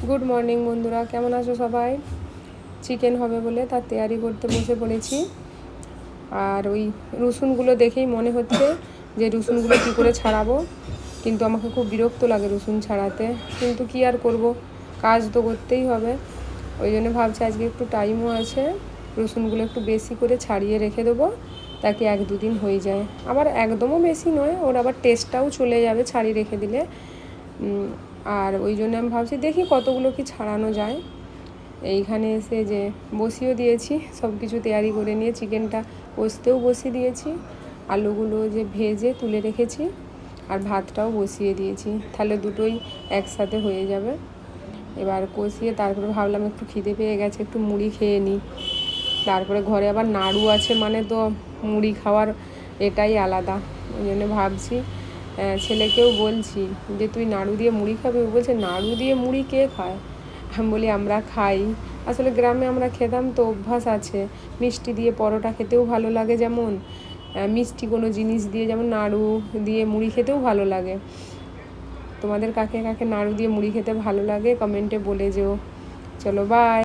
Good morning বন্ধুরা, কেমন আছো সবাই? চিকেন হবে বলে তার তৈরি করতে বসে পড়েছি। আর ওই রসুনগুলো দেখেই মনে হচ্ছে যে রসুনগুলো কী করে ছাড়াবো, কিন্তু আমাকে খুব বিরক্ত লাগে রসুন ছাড়াতে। কিন্তু কি আর করব, কাজ তো করতেই হবে। ওই জন্য ভাবছি আজকে একটু টাইমও আছে, রসুনগুলো একটু বেশি করে ছাড়িয়ে রেখে দেবো, তাকে 1-2 দিন হয়ে যায়। আবার একদমও বেশি নয়, ওর আবার টেস্টটাও চলে যাবে ছাড়িয়ে রেখে দিলে। আর ওই জন্য আমি ভাবছি দেখি কতগুলো কি ছাড়ানো যায়। এইখানে এসে যে বসিয়েও দিয়েছি, সব কিছু তৈরি করে নিয়ে চিকেনটা কষতেও বসিয়ে দিয়েছি, আলুগুলো যে ভেজে তুলে রেখেছি, আর ভাতটাও বসিয়ে দিয়েছি, তাহলে দুটোই একসাথে হয়ে যাবে। এবার কষিয়ে তারপরে ভাবলাম একটু খিদে পেয়ে গেছে, একটু মুড়ি খেয়ে নিই। তারপরে ঘরে আবার নাড়ু আছে, মানে তো মুড়ি খাওয়ার এটাই আলাদা। ওই জন্য ভাবছি, ছেলেকেও বলছি যে তুই নাড়ু দিয়ে মুড়ি খাবি। ও বলছে নাড়ু দিয়ে মুড়ি কে খায়? আমি বলি আমরা খাই, আসলে গ্রামে আমরা খেতাম তো, অভ্যাস আছে। মিষ্টি দিয়ে পরোটা খেতেও ভালো লাগে, যেমন মিষ্টি কোনো জিনিস দিয়ে যেমন নাড়ু দিয়ে মুড়ি খেতেও ভালো লাগে। তোমাদের কাকে কাকে নাড়ু দিয়ে মুড়ি খেতে ভালো লাগে কমেন্টে বলে যেও। চলো বাই।